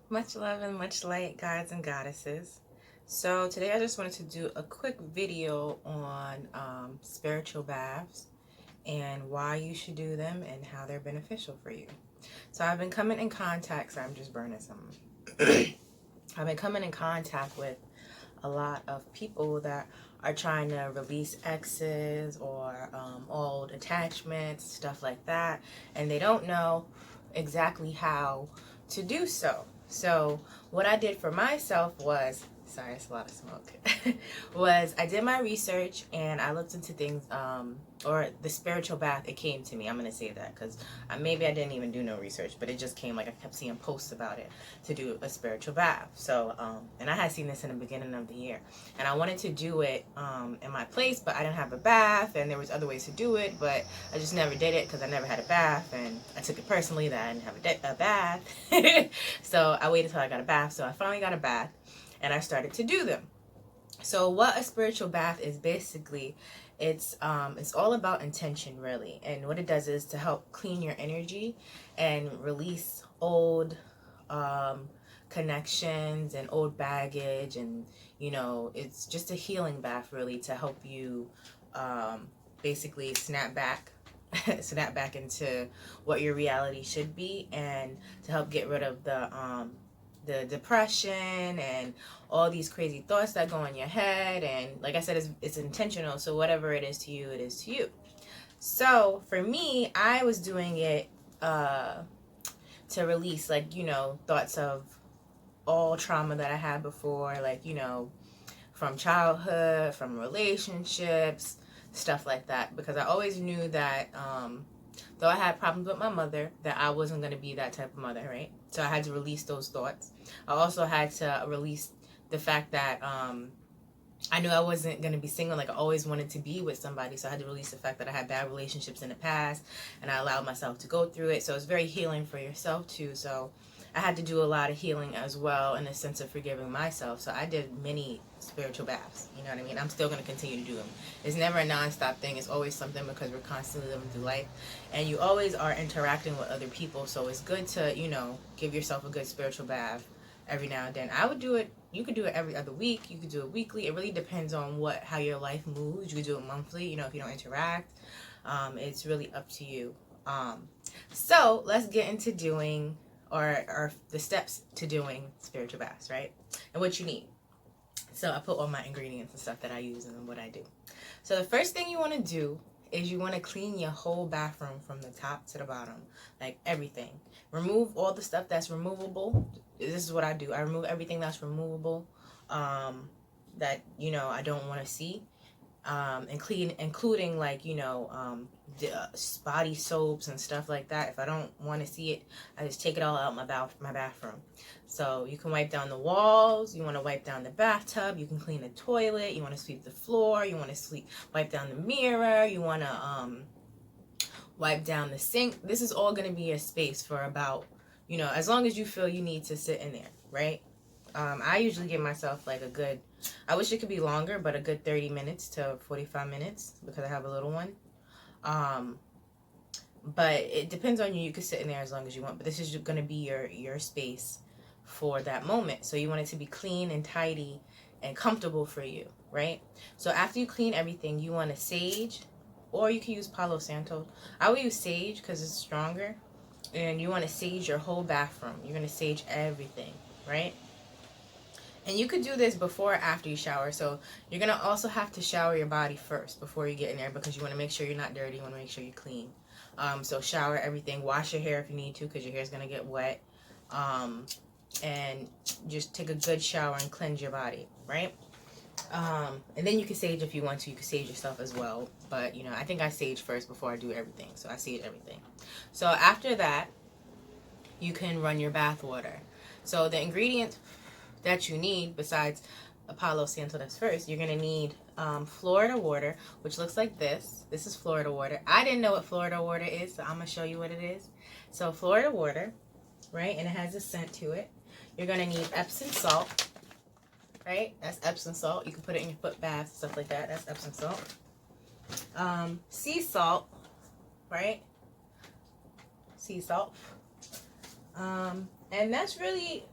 Much love and much light, gods and goddesses. So today I just wanted to do a quick video on spiritual baths and why you should do them and how they're beneficial for you. So I've been coming in contact, so I'm just burning some. I've been coming in contact with a lot of people that are trying to release exes or old attachments, stuff like that, and they don't know exactly how to do so. So what I did for myself was, sorry, it's a lot of smoke, was I did my research and I looked into things, or the spiritual bath, it came to me. I'm going to say that because maybe I didn't even do no research, but it just came, like I kept seeing posts about it, to do a spiritual bath. So, and I had seen this in the beginning of the year, and I wanted to do it in my place, but I didn't have a bath, and there was other ways to do it, but I just never did it because I never had a bath, and I took it personally that I didn't have a bath. So I waited till I got a bath. So I finally got a bath, and I started to do them. So what a spiritual bath is basically, it's all about intention, really. And what it does is to help clean your energy and release old connections and old baggage, and it's just a healing bath, really, to help you basically snap back snap back into what your reality should be, and to help get rid of the depression and all these crazy thoughts that go in your head. And like I said, it's intentional, so whatever it is to you, it is to you. So for me, I was doing it to release, like, thoughts of all trauma that I had before, like, from childhood, from relationships, stuff like that. Because I always knew that though I had problems with my mother, that I wasn't going to be that type of mother, right? So I had to release those thoughts. I also had to release the fact that I knew I wasn't going to be single. Like, I always wanted to be with somebody. So I had to release the fact that I had bad relationships in the past, and I allowed myself to go through it. So it's very healing for yourself too. So I had to do a lot of healing as well, in a sense of forgiving myself. So I did many spiritual baths. You know what I mean? I'm still going to continue to do them. It's never a non-stop thing. It's always something, because we're constantly living through life. And you always are interacting with other people. So it's good to, give yourself a good spiritual bath every now and then. I would do it. You could do it every other week. You could do it weekly. It really depends on how your life moves. You could do it monthly, if you don't interact. It's really up to you. So let's get into doing, or the steps to doing spiritual baths, right? And what you need. So I put all my ingredients and stuff that I use and what I do. So the first thing you want to do is you want to clean your whole bathroom from the top to the bottom, like everything. Remove all the stuff that's removable. This is what I do. I remove everything that's removable, that I don't want to see, including, like, body soaps and stuff like that. If I don't want to see it, I just take it all out my bathroom. So you can wipe down the walls. You want to wipe down the bathtub. You can clean the toilet. You want to sweep the floor. You want to wipe down the mirror. You want to wipe down the sink. This is all going to be a space for about, as long as you feel you need to sit in there, right? I usually give myself like a good, I wish it could be longer, but a good 30 minutes to 45 minutes, because I have a little one. But it depends on you. You can sit in there as long as you want, but this is going to be your space for that moment. So you want it to be clean and tidy and comfortable for you, right? So after you clean everything, you want to sage, or you can use Palo Santo. I would use sage because it's stronger. And you want to sage your whole bathroom. You're going to sage everything, right? And you could do this before or after you shower. So you're going to also have to shower your body first before you get in there, because you want to make sure you're not dirty. You want to make sure you're clean. So shower everything. Wash your hair if you need to, because your hair is going to get wet. And just take a good shower and cleanse your body, right? And then you can sage if you want to. You can sage yourself as well. But, I think I sage first before I do everything. So I sage everything. So after that, you can run your bath water. So the ingredients that you need, besides Palo Santo, that's first, you're going to need Florida water, which looks like this. This is Florida water. I didn't know what Florida water is, so I'm going to show you what it is. So Florida water, right, and it has a scent to it. You're going to need Epsom salt, right? That's Epsom salt. You can put it in your foot baths, stuff like that. That's Epsom salt. Sea salt, right? Sea salt. And that's really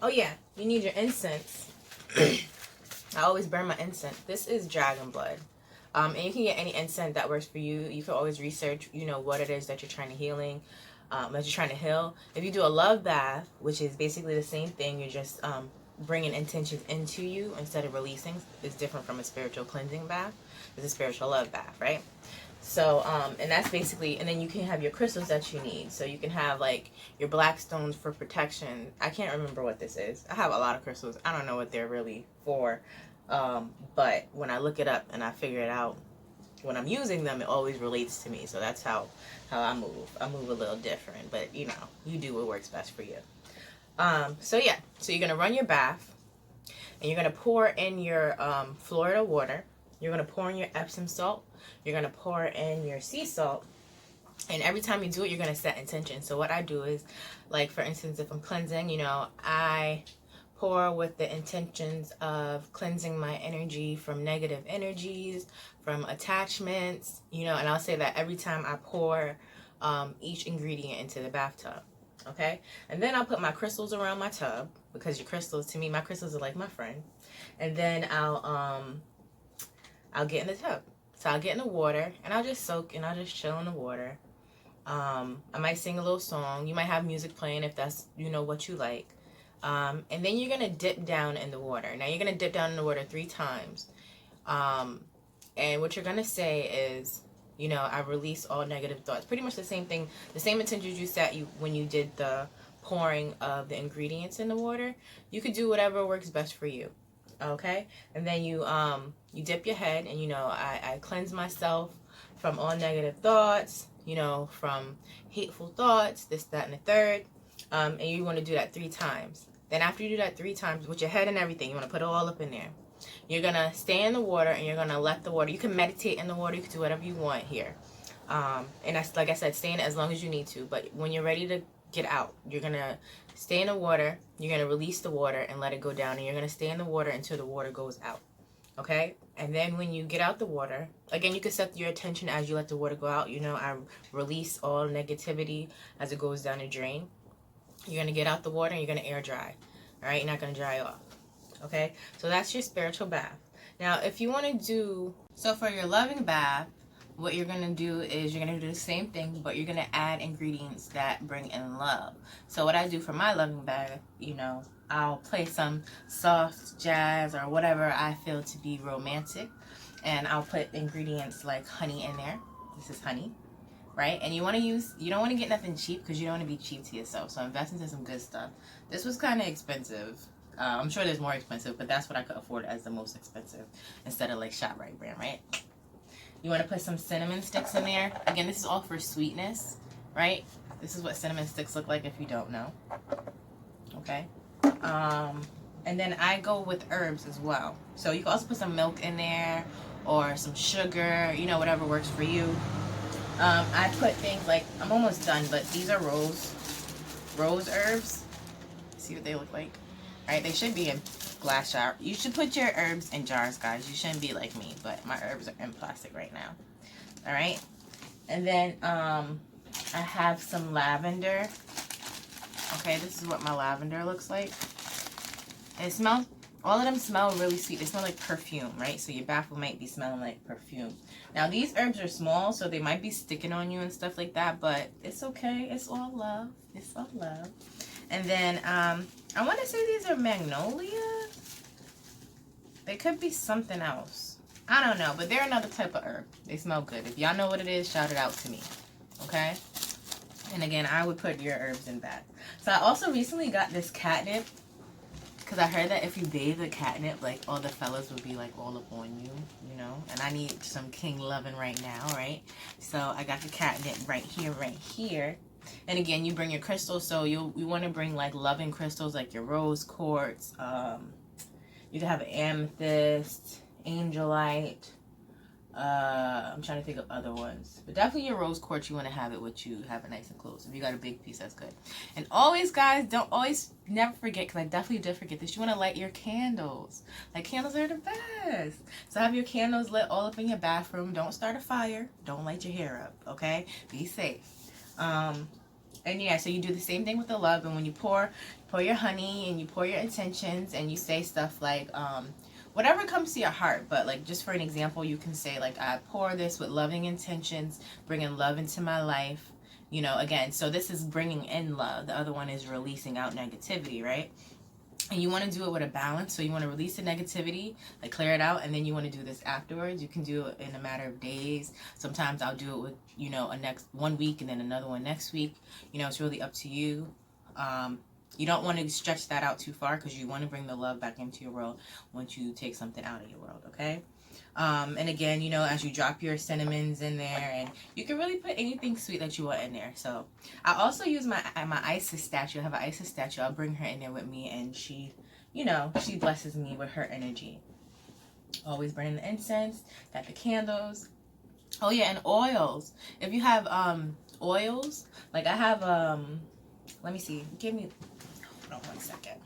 Oh yeah, you need your incense. I always burn my incense. This is dragon blood. And you can get any incense that works for you. You can always research, you know, what it is that you're trying to that you're trying to heal. If you do a love bath, which is basically the same thing, you're just bringing intentions into you instead of releasing. It's different from a spiritual cleansing bath. It's a spiritual love bath, right? So, and that's basically, and then you can have your crystals that you need. So you can have like your black stones for protection. I can't remember what this is. I have a lot of crystals. I don't know what they're really for. But when I look it up and I figure it out, when I'm using them, it always relates to me. So that's how I move. I move a little different, but you know, you do what works best for you. So yeah, so you're gonna run your bath, and you're gonna pour in your Florida water. You're gonna pour in your Epsom salt. You're gonna pour in your sea salt. And every time you do it, you're gonna set intention. So what I do is, like for instance, if I'm cleansing, you know, I pour with the intentions of cleansing my energy from negative energies, from attachments, you know, and I'll say that every time I pour each ingredient into the bathtub. Okay, and then I'll put my crystals around my tub, because your crystals, to me, my crystals are like my friend. And then I'll get in the tub. So I'll get in the water and I'll just soak and I'll just chill in the water. I might sing a little song. You might have music playing if that's, you know, what you like. And then you're going to dip down in the water. Now you're going to dip down in the water 3 times. And what you're going to say is, you know, I release all negative thoughts. Pretty much the same thing, the same intentions you set when you did the pouring of the ingredients in the water. You could do whatever works best for you. Okay? And then you dip your head, and you know, I cleanse myself from all negative thoughts, you know, from hateful thoughts, this, that, and the third. And you want to do that 3 times. Then after you do that 3 times, with your head and everything, you want to put it all up in there. You're going to stay in the water, and you're going to let the water, you can meditate in the water, you can do whatever you want here. And that's, like I said, stay in it as long as you need to. But when you're ready to get out, you're going to stay in the water, you're going to release the water and let it go down. And you're going to stay in the water until the water goes out. Okay? And then when you get out the water, again, you can set your attention as you let the water go out. You know, I release all negativity as it goes down the drain. You're going to get out the water and you're going to air dry. All right? You're not going to dry off. Okay? So that's your spiritual bath. Now, if you want to do, so for your loving bath, what you're going to do is you're going to do the same thing, but you're going to add ingredients that bring in love. So what I do for my loving bath, you know, I'll play some soft jazz or whatever I feel to be romantic. And I'll put ingredients like honey in there. This is honey, right? And you don't want to get nothing cheap, because you don't want to be cheap to yourself. So invest into some good stuff. This was kind of expensive. I'm sure there's more expensive, but that's what I could afford as the most expensive instead of like ShopRite brand, right? You want to put some cinnamon sticks in there. Again, this is all for sweetness, right? This is what cinnamon sticks look like if you don't know. Okay. And then I go with herbs as well. So you can also put some milk in there or some sugar, you know, whatever works for you. I put things like, I'm almost done, but these are rose herbs. See what they look like? All right, they should be in glass jar. You should put your herbs in jars, guys. You shouldn't be like me, but my herbs are in plastic right now. All right, and then I have some lavender. Okay, this is what my lavender looks like. And it smells, all of them smell really sweet. They smell like perfume, right? So your bath might be smelling like perfume. Now, these herbs are small, so they might be sticking on you and stuff like that, but it's okay. It's all love. It's all love. And then I want to say these are magnolia. They could be something else. I don't know, but they're another type of herb. They smell good. If y'all know what it is, shout it out to me. Okay? And again, I would put your herbs in that. So I also recently got this catnip, because I heard that if you bathe with catnip, like all the fellas would be like all up on you, you know? And I need some king loving right now, right? So I got the catnip right here. And again, you bring your crystals, so you want to bring like loving crystals, like your rose quartz. You can have an amethyst, angelite. I'm trying to think of other ones, but definitely your rose quartz. You want to have it with you, have it nice and close. If you got a big piece, that's good. And always, guys, never forget, because I definitely did forget this. You want to light your candles. Like, candles are the best. So have your candles lit all up in your bathroom. Don't start a fire. Don't light your hair up. Okay, be safe. And yeah, so you do the same thing with the love. And when you pour your honey and you pour your intentions and you say stuff like, whatever comes to your heart. But like, just for an example, you can say like, I pour this with loving intentions, bringing love into my life. You know, again, so this is bringing in love. The other one is releasing out negativity, right? And you want to do it with a balance. So you want to release the negativity, like clear it out, and then you want to do this afterwards. You can do it in a matter of days. Sometimes I'll do it with, you know, a next 1 week and then another one next week. You know, it's really up to you. You don't want to stretch that out too far because you want to bring the love back into your world once you take something out of your world, okay? And again, you know, as you drop your cinnamons in there, and you can really put anything sweet that you want in there. So I also use my Isis statue. I have an Isis statue. I'll bring her in there with me, and she, you know, she blesses me with her energy. Always burning the incense, got the candles. Oh yeah, and oils. If you have oils, like I have let me see. Hold on 1 second.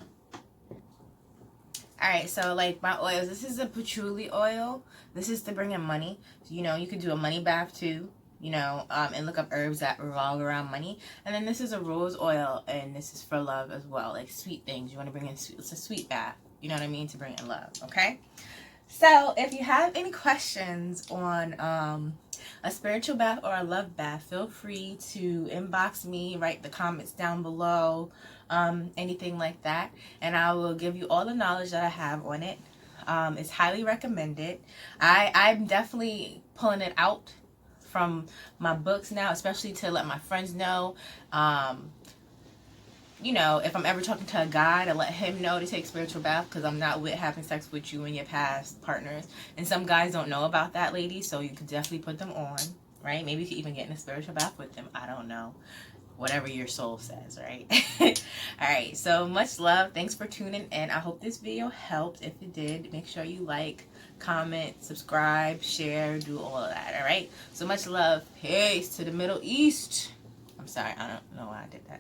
Alright, so like my oils, this is a patchouli oil. This is to bring in money. So, you know, you can do a money bath too, you know, and look up herbs that revolve around money. And then this is a rose oil, and this is for love as well, like sweet things. You want to bring in sweet, it's a sweet bath, you know what I mean, to bring in love, okay? So if you have any questions on a spiritual bath or a love bath, feel free to inbox me, write the comments down below, anything like that, and I will give you all the knowledge that I have on it. It's highly recommended. I'm definitely pulling it out from my books now, especially to let my friends know. You know, if I'm ever talking to a guy, to let him know to take spiritual bath, because I'm not with having sex with you and your past partners. And some guys don't know about that, ladies, so you could definitely put them on, right? Maybe you could even get in a spiritual bath with them. I don't know. Whatever your soul says, right? Alright, so much love. Thanks for tuning in. I hope this video helped. If it did, make sure you like, comment, subscribe, share, do all of that, alright? So much love. Peace to the Middle East. I'm sorry, I don't know why I did that.